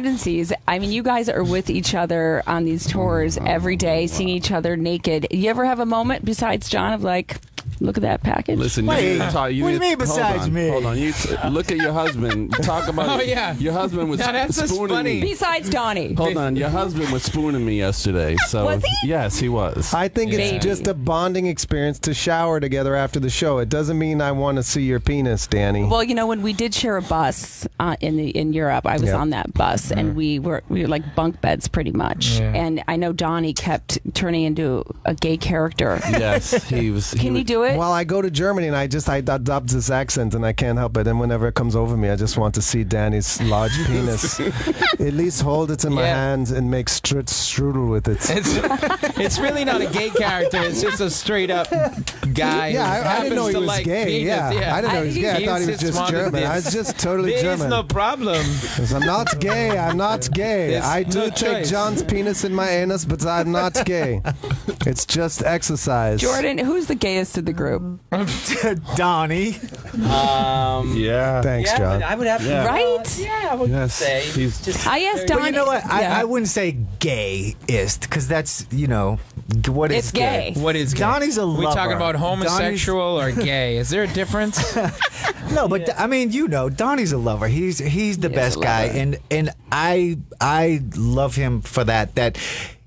tendencies. I mean, you guys are with each other on these tours every day, seeing each other naked. You ever have a moment besides John of like, look at that package? Listen, what do you mean besides me? Hold on. You look at your husband. Talk about your husband was spooning me. Besides Donnie. Hold on. Your husband was spooning me yesterday. So was he? Yes, he was. I think it's just a bonding experience to shower together after the show. It doesn't mean I want to see your penis, Danny. Well, you know, when we did share a bus in Europe, I was on that bus, and we were like bunk beds pretty much. Yeah. And I know Donnie kept turning into a gay character. Yes, he was. Can you do it? Well, I go to Germany and I adopt this accent and I can't help it. And whenever it comes over me, I just want to see Danny's large penis. At least hold it in my hands and make strudel with it. It's really not a gay character. It's just a straight up guy. Yeah, I didn't know he was gay. Penis, I didn't know he was gay. I thought he was just German. I was just totally German. There's no problem. I'm not gay. I'm not gay. I do take John's penis in my anus, but I'm not gay. It's just exercise. Jordan, who's the gayest of the group? Donnie. Yeah. Thanks, John. I would have to. Right? Yeah, I would say. I asked Donnie. But you know what? I wouldn't say gayist because that's, what is gay? What is gay? Donnie's a lover. We talking about homosexual or gay? Is there a difference? No, but I mean, Donnie's a lover. He's the best guy, and I love him for that.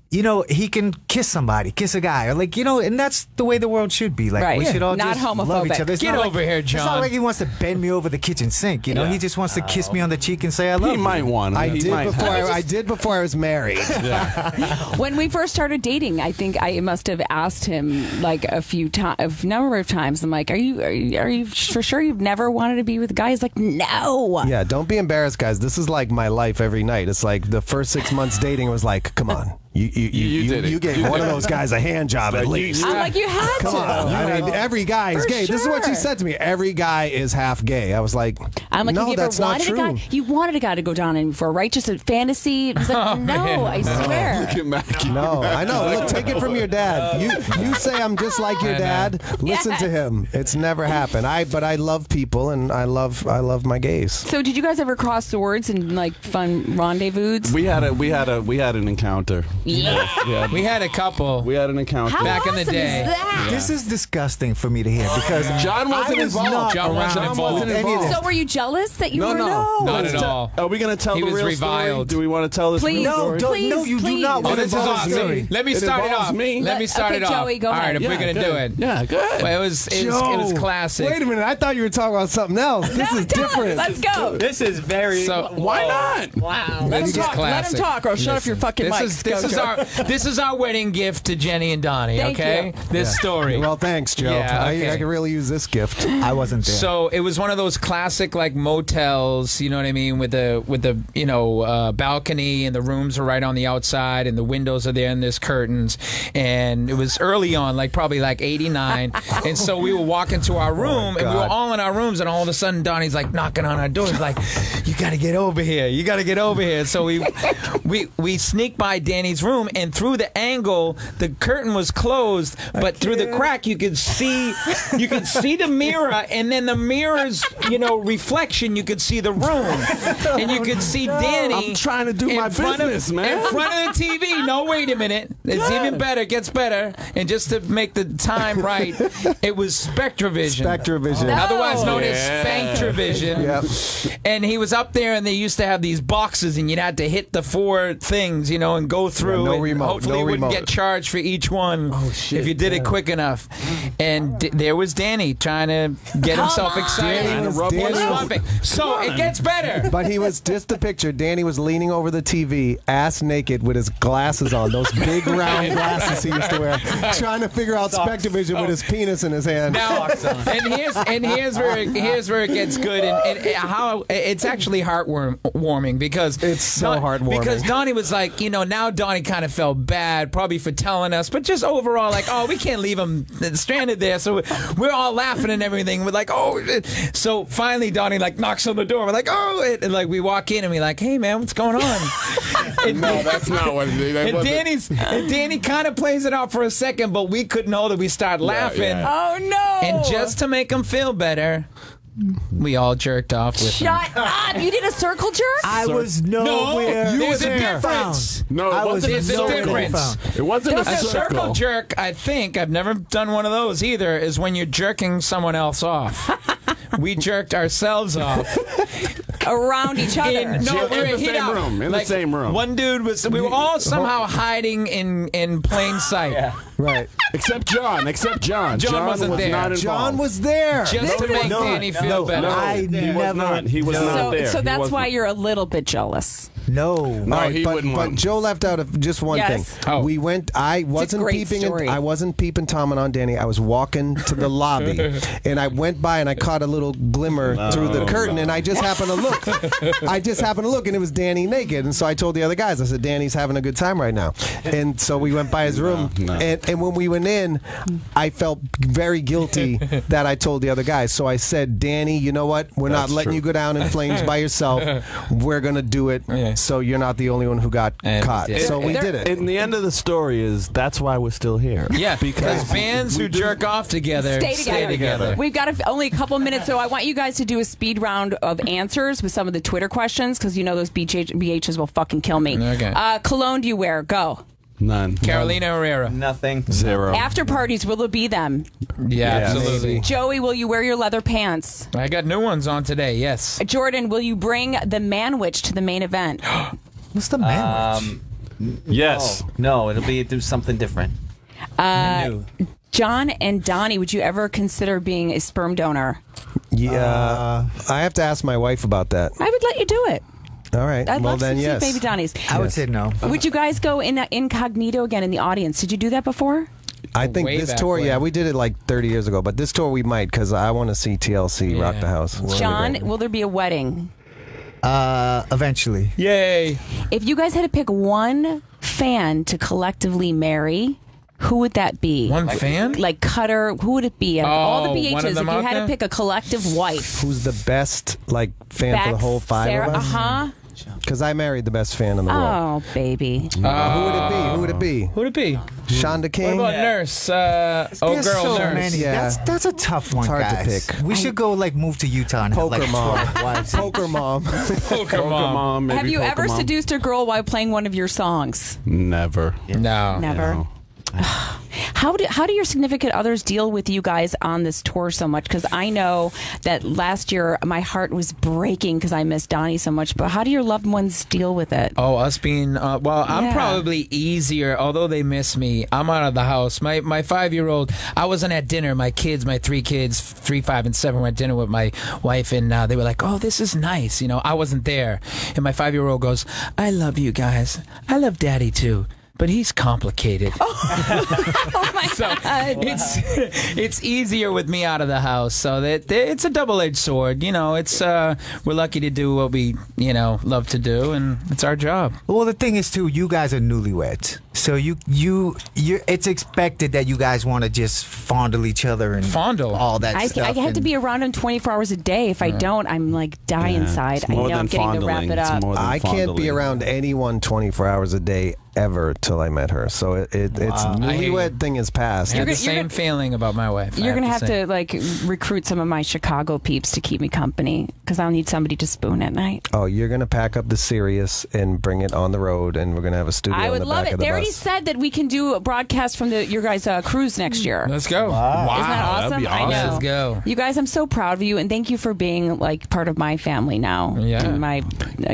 He can kiss somebody, kiss a guy, or and that's the way the world should be. Like, we should all not just homophobic. love each other. Get over here, John. It's not like he wants to bend me over the kitchen sink. He just wants to kiss me on the cheek and say I love you. He might want to. I did before I was married. When we first started dating, I think I must have asked him like a number of times. I'm like, are you for sure you've never wanted to be with a guy? He's like, no. Yeah, don't be embarrassed, guys. This is like my life every night. It's like the first 6 months dating was like, come on. You gave one of those guys a hand job at least. I'm like, you had Come on. I mean, every guy is gay. This is what she said to me. Every guy is half gay. I was like, no, that's not true. You wanted a guy to go down in before, right? Just a fantasy. It was like, no, I swear. Look at Mackie. No, I know. Look, take it from your dad. You say I'm just like your dad. Listen to him. It's never happened. But I love people and I love my gays. So did you guys ever cross swords and like fun rendezvous? We had an encounter. Yeah. We had a couple. We had an encounter. Back in the day. Is that? This is disgusting for me to hear because John wasn't involved. John wasn't involved. So were you jealous that you were not at all. Are we going to tell the real story? Do we want to tell this real story? No, you do not. Oh, this is awesome. Let me start it off. Let me start it off. Joey, go all right, ahead. if we're going to do it. Yeah, good. Well, it was classic. Wait a minute. I thought you were talking about something else. This is different. Let's go. This is very. So why not? Wow. Let him talk. Let him talk, or shut off your fucking mics. This is our wedding gift to Jenny and Donnie. Thank okay, you. this story. Well, thanks, Joe. Yeah, okay. I could really use this gift. I wasn't there. So it was one of those classic like motels, you know what I mean, with the balcony and the rooms are right on the outside and the windows are there and there's curtains, and it was early on, like probably like 89, and so we were walking to our room and we were all in our rooms, and all of a sudden Donnie's like knocking on our door. He's like, "You got to get over here. You got to get over here." So we sneak by Danny's room, and through the angle, the curtain was closed, but through the crack you could see the mirror, and then the mirror's reflection, you could see the room, and you could see Danny. I'm trying to do my business, man. In front of the TV. No, wait a minute. It's even better. It gets better. And just to make the time right, it was Spectravision. Spectravision. Otherwise known as Spanktravision. Yep. And he was up there, and they used to have these boxes, and you'd have to hit the 4 things, and go through. No and remote. Hopefully, you wouldn't get charged for each one if you did it quick enough. And there was Danny trying to get himself excited. So it gets better. But he was just a picture. Danny was leaning over the TV, ass naked, with his glasses on, those big round glasses he used to wear, trying to figure out Spectravision with his penis in his hand. Now, and here's where it gets good, and how it's actually heartwarming because it's so heartwarming. Because Donnie was like, now Donnie kind of felt bad, probably for telling us, but just overall, like, oh, we can't leave him stranded there. So we're all laughing and everything. We're like, oh. So finally, Donnie like knocks on the door. We're like, oh, and like we walk in and we're like, hey man, what's going on? No, that's not what it is. And Danny kind of plays it out for a second, but we couldn't hold it. We start laughing. Oh no! And just to make him feel better, We all jerked off with him. Shut up! You did a circle jerk? I was nowhere. No, there's a difference. No, it wasn't a There's a circle. difference. It wasn't A circle jerk, I think, I've never done one of those either, is when you're jerking someone else off. We jerked ourselves off. Around each other. In the same room. In the same room. One dude was. We were all somehow hiding in plain sight. Yeah. Right. Except John. John wasn't was there. not involved. John was there. Just to make Danny feel better. He was not there. So that's why wasn't. you're a little bit jealous. No. No, he wouldn't But want. Joe left out of just one Yes. thing. Oh. We went. I wasn't great peeping. story. I wasn't peeping Tom and on Danny. I was walking to the lobby, and I went by and I caught a little glimmer through the curtain, and I just happened to look. And it was Danny naked. And so I told the other guys, I said, Danny's having a good time right now. And so we went by his room, and when we went in, I felt very guilty that I told the other guys. So I said, Danny, you know what? We're not letting you go down in flames by yourself. We're gonna do it. So you're not the only one who got caught. So we did it. And the end of the story is that's why we're still here. Yeah, because bands who jerk off together Stay together. We've got only a couple minutes, so I want you guys to do a speed round of answers with some of the Twitter questions, because you know those BHs will fucking kill me. Okay. Cologne do you wear? Go. None. Carolina Herrera. Nothing. Zero. After parties, will there be them? Yeah, absolutely. maybe. Joey, will you wear your leather pants? I got new ones on today, yes. Jordan, will you bring the manwich to the main event? What's the man? Yes. No, it'll do something different. New. John and Donnie, would you ever consider being a sperm donor? Yeah. I have to ask my wife about that. I would let you do it. All right. I'd well, love then to yes. see baby Donnie's. I would say no. Would you guys go in incognito again in the audience? Did you do that before? I think Way this back tour, when. yeah, we did it like 30 years ago, but this tour we might, because I want to see TLC rock the house. It's gonna be John, great. will there be a wedding? Eventually. Yay. If you guys had to pick one fan to collectively marry, who would that be? One fan? Like Cutter, who would it be? Out of all the one BHs, of if them you out had there? to pick a collective wife. Who's the best like fan for the Bex, whole five Sarah, of us? uh-huh. Because I married the best fan in the world. Oh, baby. Who would it be? Who would it be? Who'd it be? Shonda What King? about Nurse? There's Girl so Nurse. many. Yeah. That's a tough one, It's hard to guys. pick. We should go move to Utah and have Poker like mom. 12 wives. Poker mom. Poker Mom. Maybe Have you ever Pokemon. seduced a girl while playing one of your songs? Never. No. Never. No. How do your significant others deal with you guys on this tour so much? Because I know that last year my heart was breaking because I missed Donnie so much. But how do your loved ones deal with it? Oh, us being well, I'm Yeah. probably easier. Although they miss me, I'm out of the house. My 5-year-old, I wasn't at dinner. My 3 kids, 3, 5, and 7, were at dinner with my wife, and they were like, "Oh, this is nice." You know, I wasn't there, and my 5-year-old goes, "I love you guys. I love Daddy too." But he's complicated. Oh my God. It's easier with me out of the house. So that it's a double-edged sword. You know, it's we're lucky to do what we love to do, and it's our job. Well, the thing is, too, you guys are newlyweds, so you it's expected that you guys want to just fondle each other and Fondle. all that I stuff. have to be around him 24 hours a day. If I don't, I'm like die inside. It's I more know I'm than getting to wrap fondling. it It's up. more than I can't be fondling. around anyone 24 hours a day ever till I met her. So it's newlywed thing is past. I had the You're same gonna- feeling about my wife. You're gonna have say. to like recruit some of my Chicago peeps to keep me company because I'll need somebody to spoon at night. Oh, you're gonna pack up the Sirius and bring it on the road, and we're gonna have a studio. I in would the love back it. of the They already bus. said that we can do a broadcast from your guys' cruise next year. Let's go. Wow. Isn't that That'd awesome? be I know. Let's go. You guys, I'm so proud of you, and thank you for being like part of my family now. Yeah. And I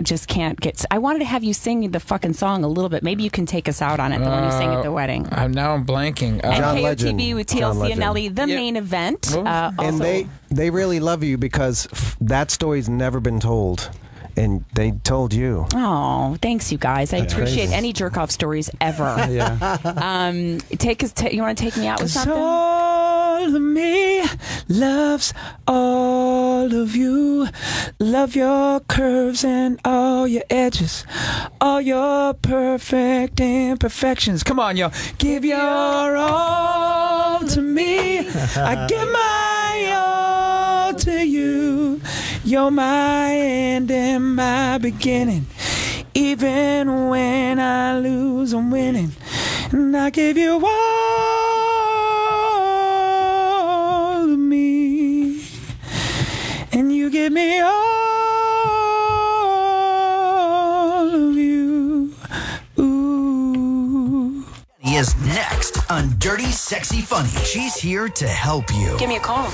just can't get. I wanted to have you sing the fucking song a little bit. Maybe you can take us out on it. The one you sang at the wedding. Now I'm blanking. And John KOTB Legend. with John TLC and Legend. Nelly, the Yep. main event. Oh. And Also, they really love you because that story's never been told, and they told you. oh, thanks, you guys. I appreciate crazy. any jerk off stories ever. Yeah. Take us. You want to take me out with something? All of me loves all of you. Love your curves and all your edges, all your perfect imperfections. Come on, y'all. Give your all to me. I give my all to you. You're my end and my beginning. Even when I lose, I'm winning. And I give you all of me. give me all of you. Ooh. He is next on Dirty Sexy Funny. She's here to help you. Give me a call.